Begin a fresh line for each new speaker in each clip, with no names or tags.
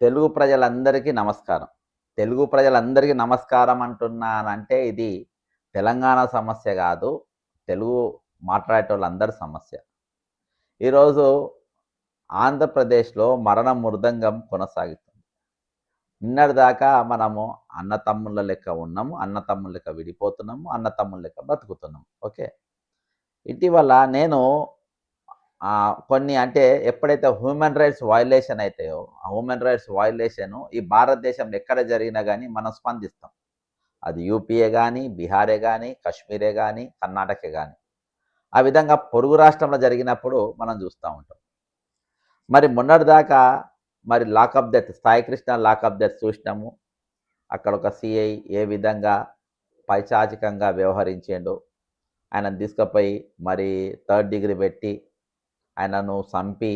తెలుగు ప్రజలందరికీ నమస్కారం. తెలుగు ప్రజలందరికీ నమస్కారం అంటున్నానంటే ఇది తెలంగాణ సమస్య గాదు. తెలుగు మాట్లాడేటోళ్ళందరి సమస్య. ఈరోజు ఆంధ్రప్రదేశ్‌లో మరణ మృదంగం కొనసాగుతుంది. నిన్నటిదాకా మనము అన్నతమ్ముళ్ళ లెక్క ఉన్నాము. అన్నతమ్ముళ్ళ లెక్క విడిపోతున్నాము. అన్నతమ్ముళ్ళ లెక్క బతుకుతున్నాము. ఓకే. ఇటీవల నేను కొన్ని అంటే ఎప్పుడైతే హ్యూమన్ రైట్స్ వయలేషన్ అయితాయో, ఆ హ్యూమన్ రైట్స్ వయలేషను ఈ భారతదేశంలో ఎక్కడ జరిగినా గానీ మనం స్పందిస్తాం. అది యూపీయే గానీ, బీహారే గానీ, కశ్మీరే గానీ, కర్ణాటకే గానీ. ఆ విధంగా పొరుగు రాష్ట్రంలో జరిగినప్పుడు మనం చూస్తా ఉంటాం. మరి మొన్నటిదాకా మరి lockup death Sai Krishna lockup death చూసినాము. అక్కడ ఒక సీఐ ఏ విధంగా పైశాచికంగా వ్యవహరించిండో, ఆయనను తీసుకుపోయి మరి థర్డ్ డిగ్రీ పెట్టి ఆయనను చంపి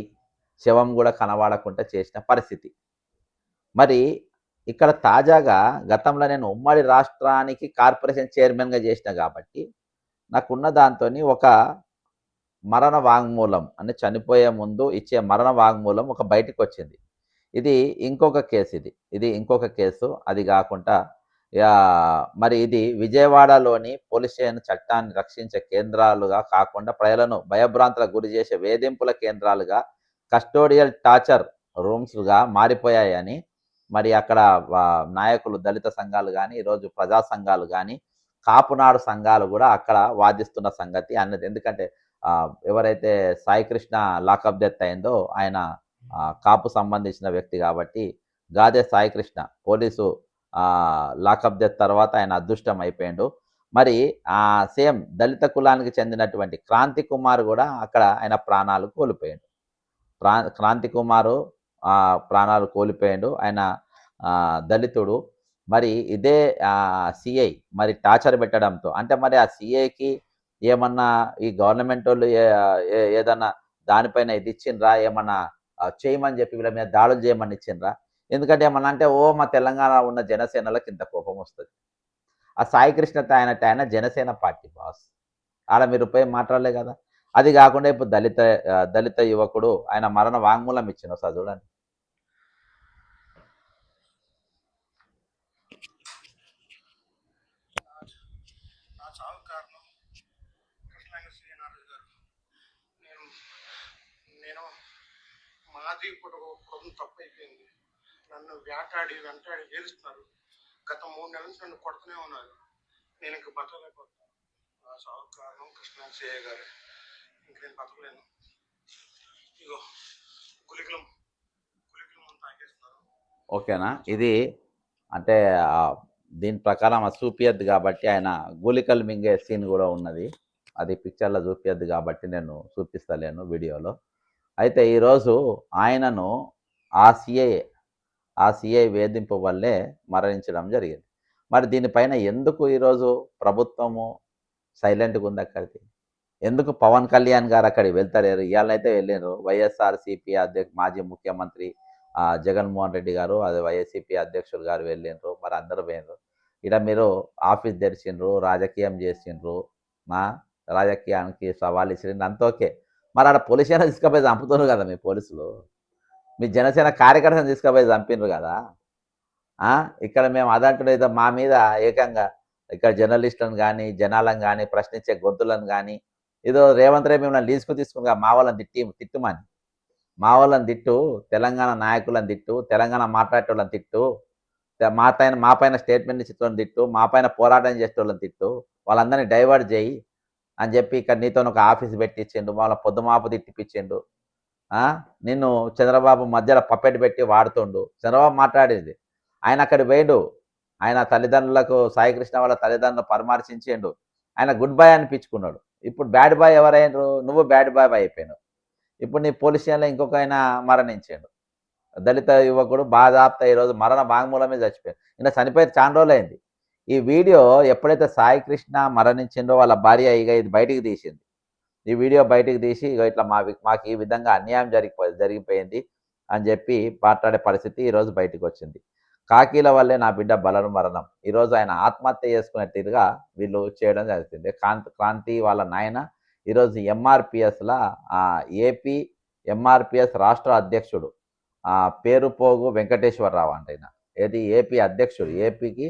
శవం కూడా కనబడకుండా చేసిన పరిస్థితి. మరి ఇక్కడ తాజాగా గతంలో నేను ఉమ్మడి రాష్ట్రానికి కార్పొరేషన్ చైర్మన్‌గా చేసిన కాబట్టి, నాకున్న దాంతోని ఒక మరణ వాంగ్మూలం అంటే చనిపోయే ముందు ఇచ్చే మరణ వాంగ్మూలం ఒక బయటికొచ్చింది. ఇది ఇంకొక కేసు ఇది. ఇది ఇంకొక కేసు. అది గాకుండా మరి ఇది విజయవాడలోని పోలీస్ స్టేషన్ చట్టాన్ని రక్షించే కేంద్రాలుగా కాకుండా ప్రజలను భయభ్రాంతులకు గురి చేసే వేధింపుల కేంద్రాలుగా, కస్టోడియల్ టార్చర్ రూమ్స్‌గా మారిపోయాయని మరి అక్కడ నాయకులు దళిత సంఘాలు గాని, ఈరోజు ప్రజా సంఘాలు గాని, కాపునాడు సంఘాలు గూడా అక్కడ వాదిస్తున్న సంగతి అన్నది. ఎందుకంటే ఎవరైతే సాయి కృష్ణ లాకప్ డెత్ అయిందో ఆయన కాపు సంబంధించిన వ్యక్తి కాబట్టి, Gade Sai Krishna police lockup death తర్వాత ఆయన అదృష్టం అయిపోయిండు. మరి సేమ్ దళిత కులానికి చెందినటువంటి క్రాంతి కుమార్ గూడా అక్కడ ఆయన ప్రాణాలు కోల్పోయిండు. క్రాంతి కుమారు ప్రాణాలు కోల్పోయిండు. ఆయన దళితుడు. మరి ఇదే సీఐ మరి టార్చర్ పెట్టడంతో అంటే మరి ఆ సీఐకి ఏమన్నా ఈ గవర్నమెంటోళ్ళు ఏదన్నా దానిపైన ఇది ఇచ్చిండ్రా? ఏమన్నా చేయమని చెప్పి వీళ్ళ మీద దాడులు చేయమని ఇచ్చిండ్రా? ఎందుకంటే ఏమన్నా అంటే మా తెలంగాణ ఉన్న జనసేనలకు ఇంత కోపం వస్తది. ఆ సాయి కృష్ణ ఆయన జనసేన పార్టీ బాస్. ఆడ మీరు పోయి మాట్లాడలే కదా! అది కాకుండా ఇప్పుడు దళిత యువకుడు ఆయన మరణ వాంగ్మూలం ఇచ్చిండు. ఒకసారి చూడండి.
నా చావు కారణం కృష్ణాంగ శ్రీనారాయణ గారు. నేను నేను మాది ఇప్పుడు తప్పు అయిపోయింది. నన్ను వెంటాడి వేధిస్తున్నారు. గత 3 నెలల నుంచి నన్ను కొడుతూనే ఉన్నారు. నేను ఇంక బతకలేకపోతున్నాను. నా చావు కారణం కృష్ణాంగ శ్రీయ్య గారు. ఇంక నేను బతకలేను. ఇగో గులికలు తాగేస్తున్నారు.
ఓకేనా? ఇది అంటే దీని ప్రకారం అది చూపియద్దు కాబట్టి ఆయన గూలికలు మింగే సీన్ కూడా ఉన్నది. అది పిక్చర్‌లో చూపియద్దు కాబట్టి నేను చూపిస్తలేను వీడియోలో. అయితే ఈరోజు ఆయనను ఆ సీఐ వేధింపు వల్లే మరణించడం జరిగింది. మరి దీనిపైన ఎందుకు ఈరోజు ప్రభుత్వము సైలెంట్‌గా ఉంది అక్కడికి? ఎందుకు పవన్ కళ్యాణ్ గారు అక్కడికి వెళ్తలేరు? ఇయాలనైతే వెళ్ళిండ్రు. వైఎస్ఆర్‌సీపీ మాజీ ముఖ్యమంత్రి జగన్మోహన్ రెడ్డి గారు, అదే వైఎస్‌సీపీ అధ్యక్షులు గారు వెళ్ళిండ్రు. మరి అందరూ పోయిండ్రు. ఈడ మీరు ఆఫీస్ తెరిచిండ్రు, రాజకీయం చేసిండ్రు. ఆ! రాజకీయానికి సవాల్ ఇసిరిండ్రు అంతా ఓకే. మరి ఆడ పోలీస్ స్టేషన్‌లో తీసుకుపోయి చంపుతుర్రు కదా మీ పోలీసులు. మీ జనసేన కార్యకర్తలను తీసుకుపోయి చంపిండ్రు కదా! ఇక్కడ మేము అదంటలేదు మా మీద ఏకంగా ఇక్కడ జర్నలిస్టులను గానీ, జనాలను గానీ, ప్రశ్నించే గొంతులను గానీ, ఏదో రేవంత్ రెడ్డి మిమ్మల్ని లీజుకు తీసుకునిగా మా వాళ్ళని తిట్టుమని. మా వాళ్ళని తిట్టు, తెలంగాణ నాయకులను తిట్టు, తెలంగాణ మాట్లాడేటోళ్ళని తిట్టు, మా పైన స్టేట్మెంట్ ఇచ్చేటోళ్ళని తిట్టు, మా పైన పోరాటం చేసేటోళ్ళని తిట్టు, వాళ్ళందరినీ డైవర్ట్ చేయి అని చెప్పి ఇక్కడ నీతోని ఒక ఆఫీస్ పెట్టించిండు. వాళ్ళ పొద్దుమాపు తిట్టిపిచ్చిండు. నిన్ను చంద్రబాబు మధ్యలో పప్పెట్ పెట్టి వాడుతుండు. చంద్రబాబు మాట్లాడేది. ఆయన అక్కడికి పోయిండు. ఆయన తల్లిదండ్రులకు సాయి కృష్ణ వాళ్ళ తల్లిదండ్రులను పరామర్శించిండు. ఆయన గుడ్ బాయ్ అనిపించుకున్నాడు. ఇప్పుడు బ్యాడ్ బాయ్ ఎవరైనరు? నువ్వు బ్యాడ్ బాయ్ అయిపోయినావు. ఇప్పుడు నీ పోలీస్ స్టేషన్‌లో ఇంకొక ఆయన మరణించిండు. దళిత యువకుడు బాధాప్త ఈరోజు మరణ వాంగ్మూలమే చచ్చిపోయాడు. ఈయన చనిపోయి చానా రోజులైంది. ఈ వీడియో ఎప్పుడైతే సాయి కృష్ణ మరణించిండో వాళ్ళ భార్య ఇది బయటికి తీసింది. ఈ వీడియో బయటికి తీసి ఇగో ఇట్లా మాకు ఈ విధంగా అన్యాయం జరిగిపోయింది అని చెప్పి మాట్లాడే పరిస్థితి ఈరోజు బయటకొచ్చింది. కాకీల వల్లే నా బిడ్డ మరణం. ఈరోజు ఆయన ఆత్మహత్య చేసుకునే తీరుగా వీళ్ళు చేయడం జరుగుతుంది. క్రాంతి వాళ్ళ నాయన ఈరోజు ఏపీ ఎంఆర్‌పీఎస్ రాష్ట్ర అధ్యక్షుడు. పేరుపోగు వెంకటేశ్వరరావు అంట ఈయన. ఏది ఏపీ అధ్యక్షుడు, ఏపీకి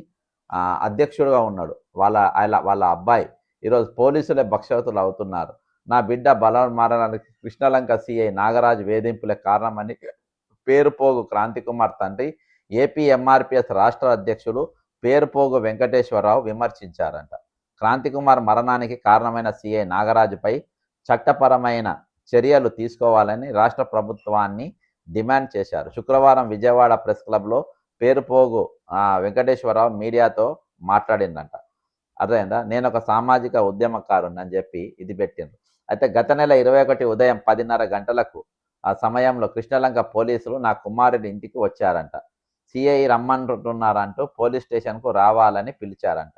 అధ్యక్షుడుగా ఉన్నాడు. వాళ్ళ అబ్బాయి ఈరోజు పోలీసులే భక్షవతులు అవుతున్నారు. నా బిడ్డ బలవన్మరణానికి కృష్ణలంక సిఐ నాగరాజు వేధింపులే కారణమని పేరుపోగు క్రాంతికుమార్ తండ్రి ఏపీ ఎంఆర్పిఎస్ రాష్ట్ర అధ్యక్షుడు పేరుపోగు వెంకటేశ్వరరావు విమర్శించారంట. క్రాంతికుమార్ మరణానికి కారణమైన సిఐ నాగరాజుపై చట్టపరమైన చర్యలు తీసుకోవాలని రాష్ట్ర ప్రభుత్వాన్ని డిమాండ్ చేశారు. శుక్రవారం విజయవాడ ప్రెస్ క్లబ్లో పేరుపోగు వెంకటేశ్వరరావు మీడియాతో మాట్లాడిందంట. అర్థమైందా? నేను ఒక సామాజిక ఉద్యమకారుని అని చెప్పి ఇది పెట్టిండ్రు. అయితే గత నెల 21 ఉదయం 10:30 గంటలకు ఆ సమయంలో కృష్ణలంక పోలీసులు నా కుమారుడి ఇంటికి వచ్చారంట. సిఐ రమ్మంటున్నారంటూ పోలీస్ స్టేషన్కు రావాలని పిలిచారంట.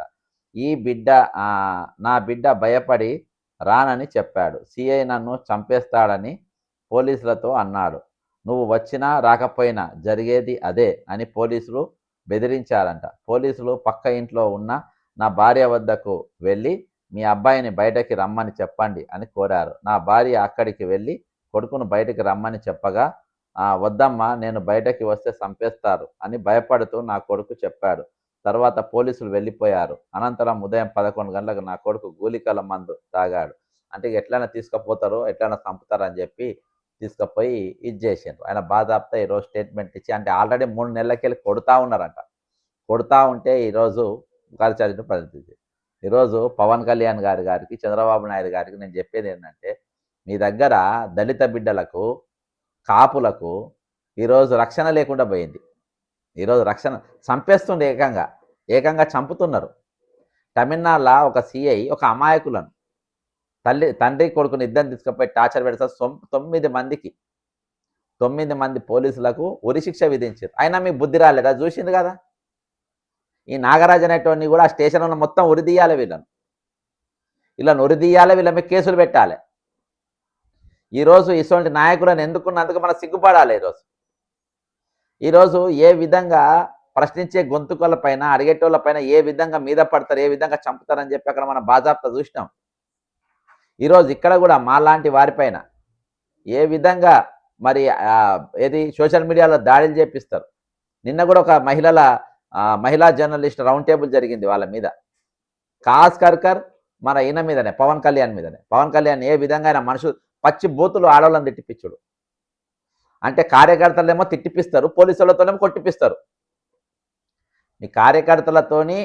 నా బిడ్డ భయపడి రానని చెప్పాడు. సిఐ నన్ను చంపేస్తాడని పోలీసులతో అన్నాడు. నువ్వు వచ్చినా రాకపోయినా జరిగేది అదే అని పోలీసులు బెదిరించారంట. పోలీసులు పక్క ఇంట్లో ఉన్న నా భార్య వద్దకు వెళ్ళి మీ అబ్బాయిని బయటకి రమ్మని చెప్పండి అని కోరారు. నా భార్య అక్కడికి వెళ్ళి కొడుకును బయటకి రమ్మని చెప్పగా వద్దమ్మా, నేను బయటకి వస్తే చంపేస్తారు అని భయపడుతూ నా కొడుకు చెప్పాడు. తర్వాత పోలీసులు వెళ్ళిపోయారు. అనంతరం ఉదయం 11 గంటలకు నా కొడుకు గూలికల మందు తాగాడు. అంటే ఎట్లయినా తీసుకుపోతారు, ఎట్లయినా చంపుతారు అని చెప్పి తీసుకుపోయి ఇది చేసిండ్రు. ఆయన బాధాప్తా ఈరోజు స్టేట్మెంట్ ఇచ్చి, అంటే ఆల్రెడీ 3 నెలలకెళ్ళి కొడుతూ ఉన్నారంట. కొడుతూ ఉంటే ఈరోజు కలిసిన పరిస్థితి. ఈరోజు పవన్ కళ్యాణ్ గారికి చంద్రబాబు నాయుడు గారికి నేను చెప్పేది ఏంటంటే, మీ దగ్గర దళిత బిడ్డలకు, కాపులకు ఈరోజు రక్షణ లేకుండా పోయింది. ఈరోజు రక్షణ చంపేస్తుండే, ఏకంగా చంపుతున్నారు. తమిళనాడులో ఒక సిఐ ఒక అమాయకులను తండ్రి కొడుకుని ఇద్దరిని తీసుకుపోయి టార్చర్ పెడతా 9 మంది పోలీసులకు ఉరిశిక్ష విధించారు. అయినా మీకు బుద్ధి రాలేదా? చూసింది కదా. ఈ నాగరాజు అనేటోని కూడా ఆ స్టేషన్లో మొత్తం ఉరిదీయాలి, వీళ్ళని ఉరిదీయాలి, వీళ్ళ మీద కేసులు పెట్టాలి. ఈరోజు ఇటువంటి నాయకులను ఎందుకున్నందుకు మనం సిగ్గుపడాలి. ఈరోజు ఏ విధంగా ప్రశ్నించే గొంతుకల పైన, అడిగేటోళ్ళ పైన ఏ విధంగా మీద పడతారు, ఏ విధంగా చంపుతారని చెప్పి అక్కడ మనం బాజాప్తా చూసినాం. ఈరోజు ఇక్కడ కూడా మాలాంటి వారిపైన ఏ విధంగా మరి ఏది సోషల్ మీడియాలో దాడులు చేపిస్తారు. నిన్న కూడా ఒక మహిళా జర్నలిస్ట్ రౌండ్ టేబుల్ జరిగింది వాళ్ళ మీద. ఖాస్ కర్కర్ మన ఈయన మీదనే, పవన్ కళ్యాణ్ మీదనే. పవన్ కళ్యాణ్ ఏ విధంగా ఆయన మనుషులు పచ్చి బూతులు ఆడవాళ్ళని తిట్టిపించుడు. అంటే కార్యకర్తలేమో తిట్టిపిస్తారు, పోలీసులతోనేమో కొట్టిపిస్తారు. మీ కార్యకర్తలతోని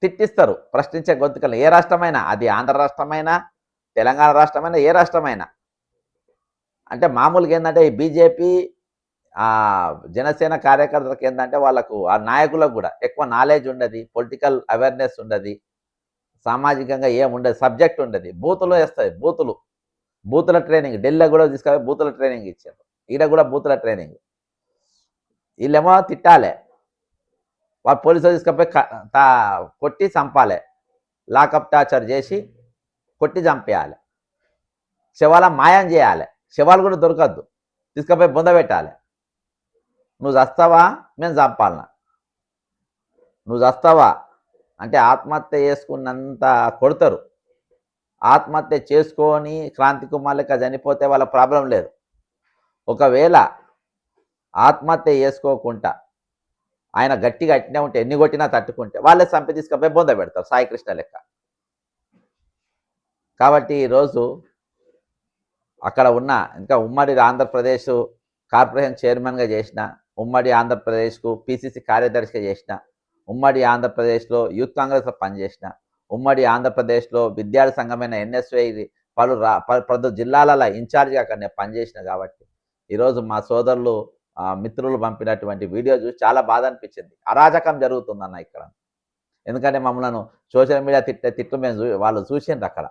తిట్టిస్తారు ప్రశ్నించే గొంతుకలు. ఏ రాష్ట్రమైనా, అది ఆంధ్ర రాష్ట్రమైనా, తెలంగాణ రాష్ట్రమైనా, ఏ రాష్ట్రమైనా. అంటే మామూలుగా ఏంటంటే ఈ బీజేపీ జనసేన కార్యకర్తలకు ఏంటంటే వాళ్ళకు, ఆ నాయకులకు కూడా ఎక్కువ నాలెడ్జ్ ఉండదు, పొలిటికల్ అవేర్నెస్ ఉండదు, సామాజికంగా ఏముండదు, సబ్జెక్ట్ ఉండదు. బూతులు వేస్తాయి, బూతుల ట్రైనింగ్. ఢిల్లీలో కూడా తీసుకొని బూతుల ట్రైనింగ్ ఇచ్చారు. ఈడ కూడా బూతుల ట్రైనింగ్. వీళ్ళేమో తిట్టాలి, వాళ్ళు పోలీసులు తీసుకపోయి కొట్టి చంపాలి, లాకప్ టార్చర్ చేసి కొట్టి చంపేయాలి, శవాల మాయం చేయాలి. శవాలు కూడా దొరకద్దు, తీసుకపోయి బొంద పెట్టాలి. నువ్వు చస్తావా, మేము చంపాలనా? నువ్వు చస్తావా అంటే ఆత్మహత్య చేసుకున్నంత కొడతారు. ఆత్మహత్య చేసుకొని క్రాంతికుమార్ లెక్క చనిపోతే వాళ్ళ ప్రాబ్లం లేదు. ఒకవేళ ఆత్మహత్య చేసుకోకుండా ఆయన గట్టిగా అట్నే ఉంటే, ఎన్ని కొట్టినా తట్టుకుంటే, వాళ్ళే చంపి తీసుకపోయి బొంద పెడతారు సాయికృష్ణ లెక్క. కాబట్టి ఈరోజు అక్కడ ఉన్న ఇంకా ఉమ్మడి ఆంధ్రప్రదేశ్ కార్పొరేషన్ చైర్మన్గా చేసిన, ఉమ్మడి ఆంధ్రప్రదేశ్కు పిసిసి కార్యదర్శిగా చేసిన, ఉమ్మడి ఆంధ్రప్రదేశ్లో యూత్ కాంగ్రెస్లో పనిచేసిన, ఉమ్మడి ఆంధ్రప్రదేశ్లో విద్యార్థి సంఘమైన ఎన్ఎస్వై పలు జిల్లాలలో ఇన్ఛార్జిగా అక్కడ నేను పనిచేసిన. కాబట్టి ఈరోజు మా సోదరులు మిత్రులు పంపినటువంటి వీడియో చూసి చాలా బాధ అనిపించింది. అరాజకం జరుగుతుందన్న ఇక్కడ. ఎందుకంటే మమ్మల్ని సోషల్ మీడియా తిట్టు మేము వాళ్ళు చూసిండ్రు అక్కడ.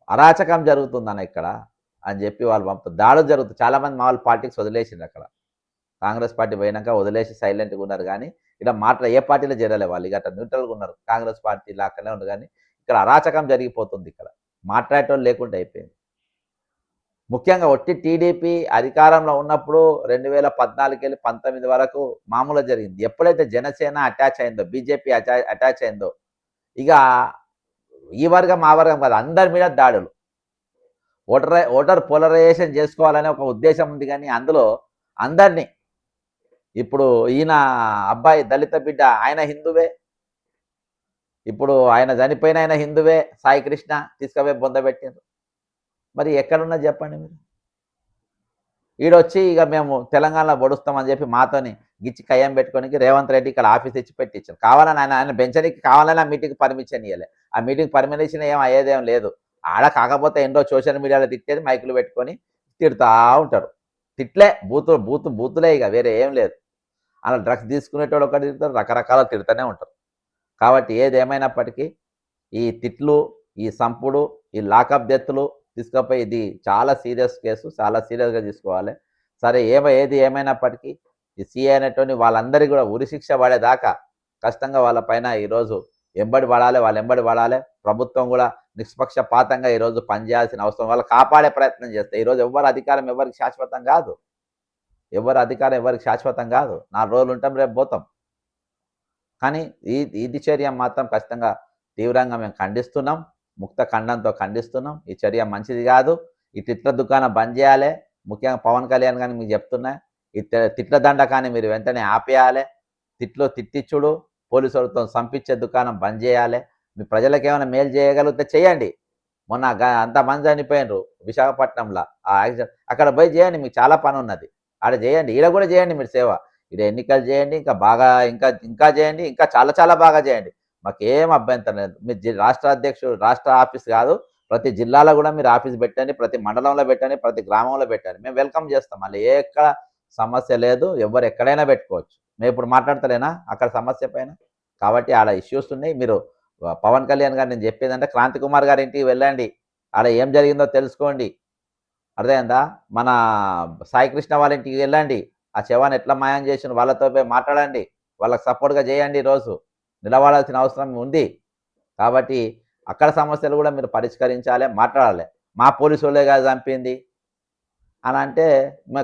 అరాచకం జరుగుతుందన్న ఇక్కడ అని చెప్పి వాళ్ళు పంపుతారు. దాడులు జరుగుతుంది. చాలామంది మా వాళ్ళు పాలిటిక్స్ వదిలేసిండ్రు అక్కడ. కాంగ్రెస్ పార్టీ పోయినాక వదిలేసి సైలెంట్గా ఉన్నారు. కానీ ఇక్కడ ఏ పార్టీలో చేరలే వాళ్ళు. ఇక అట్లా న్యూట్రల్గా ఉన్నారు. కాంగ్రెస్ పార్టీ లాక్కనే ఉంది. కానీ ఇక్కడ అరాచకం జరిగిపోతుంది. ఇక్కడ మాట్లాడటం లేకుండా అయిపోయింది. ముఖ్యంగా ఒట్టి టీడీపీ అధికారంలో ఉన్నప్పుడు 2014 వెళ్ళి 19 వరకు మామూలుగా జరిగింది. ఎప్పుడైతే జనసేన అటాచ్ అయిందో, బీజేపీ అటాచ్ అయిందో, ఇక ఈ వర్గం ఆ వర్గం కాదు, అందరి మీద దాడులు. ఓటర్ పోలరైజేషన్ చేసుకోవాలనే ఒక ఉద్దేశం ఉంది. కానీ అందులో అందరినీ. ఇప్పుడు ఈయన అబ్బాయి దళిత బిడ్డ ఆయన హిందువే. ఇప్పుడు ఆయన చనిపోయిన ఆయన హిందువే. సాయి కృష్ణ తీసుకపోయి బొందబెట్టిండ్రు. మరి ఎక్కడున్నది చెప్పండి మీరు? ఈడొచ్చి ఇక మేము తెలంగాణలో పొడుస్తామని చెప్పి మాతోని గిచ్చి కయ్యం పెట్టుకోనికి రేవంత్ రెడ్డి ఇక్కడ ఆఫీస్ ఇచ్చి పెట్టించారు. కావాలని ఆయన బెంచనికి కావాలని ఆ మీటింగ్ పర్మిషన్ ఇవ్వలే. ఆ మీటింగ్ పర్మిషన్ ఏం అయ్యేదేం లేదు. ఆడ కాకపోతే ఏంటో సోషల్ మీడియాలో తిట్టేది మైకులు పెట్టుకొని తిడుతూ ఉంటారు. తిట్లే బూతులే ఇక వేరే ఏం లేదు. అలా డ్రగ్స్ తీసుకునేటోడు ఒకటి తిడతారు, రకరకాల తిడుతూనే ఉంటారు. కాబట్టి ఏదేమైనప్పటికీ ఈ తిట్లు, ఈ సంపుడు, ఈ లాకప్ డెత్తులు తీసుకపోయి ఇది చాలా సీరియస్ కేసు. చాలా సీరియస్‌గా తీసుకోవాలి. సరే ఏది ఏమైనప్పటికీ ఈ సీఏ అనేటోని వాళ్ళందరికీ కూడా ఉరిశిక్ష పడేదాకా కష్టంగా వాళ్ళ పైన ఈరోజు ఎంబడి పడాలి. వాళ్ళు ఎంబడి పడాలి. ప్రభుత్వం కూడా నిష్పక్షపాతంగా ఈరోజు పనిచేయాల్సిన అవసరం వాళ్ళు కాపాడే ప్రయత్నం చేస్తే ఈరోజు అధికారం ఎవరికి శాశ్వతం కాదు. అధికారం ఎవరికి శాశ్వతం కాదు. 4 రోజులు ఉంటాం, రేపు పోతాం. కానీ ఇది చర్య మాత్రం ఖచ్చితంగా తీవ్రంగా మేము ఖండిస్తున్నాం. ముక్త ఖండంతో ఖండిస్తున్నాం. ఈ చర్య మంచిది కాదు. ఈ తిట్ల దుకాణం బంద్ చేయాలి. ముఖ్యంగా పవన్ కళ్యాణ్ గారిని మీకు చెప్తున్నా, ఈ తిట్ల దండకాన్ని మీరు వెంటనే ఆపేయాలి. తిట్టిచ్చుడు, పోలీసులతో సంపించే దుకాణం బంద్ చేయాలి. మీ ప్రజలకు ఏమైనా మేలు చేయగలిగితే చేయండి. మొన్న అంతమంది చనిపోయినరు విశాఖపట్నంలో ఆ యాక్సిడెంట్. అక్కడ పోయి చేయండి, మీకు చాలా పని ఉన్నది. ఆడ చేయండి, ఈడ కూడా చేయండి మీరు సేవ. ఈడ ఎన్నికలు చేయండి, ఇంకా బాగా ఇంకా చేయండి, ఇంకా చాలా చాలా బాగా చేయండి. మాకేం అభ్యంతరం లేదు. మీరు రాష్ట్ర అధ్యక్షుడు, రాష్ట్ర ఆఫీస్ కాదు, ప్రతి జిల్లాలో కూడా మీరు ఆఫీస్ పెట్టండి, ప్రతి మండలంలో పెట్టండి, ప్రతి గ్రామంలో పెట్టండి. మేము వెల్కమ్ చేస్తాం. మళ్ళీ ఎక్కడ సమస్య లేదు. ఎవరు ఎక్కడైనా పెట్టుకోవచ్చు. మేము ఇప్పుడు మాట్లాడతలేనా అక్కడ సమస్య పైన? కాబట్టి ఆడ ఇష్యూస్ ఉన్నాయి. మీరు పవన్ కళ్యాణ్ గారు నేను చెప్పేదంటే క్రాంతి కుమార్ గారి ఇంటికి వెళ్ళండి, ఆడ ఏం జరిగిందో తెలుసుకోండి. అర్థమైందా? మన సాయి కృష్ణ వాళ్ళ ఇంటికి వెళ్ళండి, ఆ శవాన్ని ఎట్లా మాయం చేసిన వాళ్ళతో పోయి మాట్లాడండి, వాళ్ళకి సపోర్ట్గా చేయండి. ఈరోజు నిలబడాల్సిన అవసరం ఉంది. కాబట్టి అక్కడ సమస్యలు కూడా మీరు పరిష్కరించాలి, మాట్లాడాలి. మా పోలీసు వాళ్ళే కాదు చంపింది అని అంటే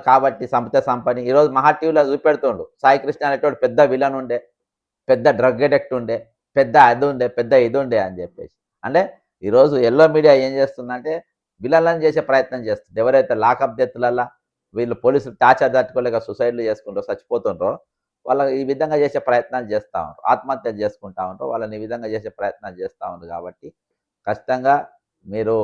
కాబట్టి సంపని ఈరోజు మహా టీవీలో చూపెడుతుండు. సాయి కృష్ణ అనేటోడు పెద్ద విలన్ ఉండే, పెద్ద డ్రగ్ అడిక్ట్ ఉండే, పెద్ద అది ఉండే, పెద్ద ఇది ఉండే అని చెప్పేసి. అంటే ఈరోజు ఎల్లో మీడియా ఏం చేస్తుందంటే విలన్లను చేసే ప్రయత్నం చేస్తుంది. ఎవరైతే లాకప్ డెత్తులల్లా వీళ్ళు పోలీసులు టార్చర్ తట్టుకోలేక సూసైడ్లు చేసుకుంటారో, చచ్చిపోతుండ్రో, వాళ్ళని ఈ విధంగా చేసే ప్రయత్నాలు చేస్తూ ఉంటారు. ఆత్మహత్యలు చేసుకుంటూ ఉంటారు. వాళ్ళని ఈ విధంగా చేసే ప్రయత్నాలు చేస్తూ ఉంటారు. కాబట్టి ఖచ్చితంగా మీరు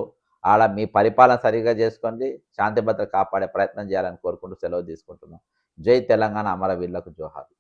ఆడ మీ పరిపాలన సరిగ్గా చేసుకోండి, శాంతి భద్రత కాపాడే ప్రయత్నం చేయాలని కోరుకుంటూ సెలవు తీసుకుంటున్నాం. జై తెలంగాణ, అమరవీరులకు జోహార్.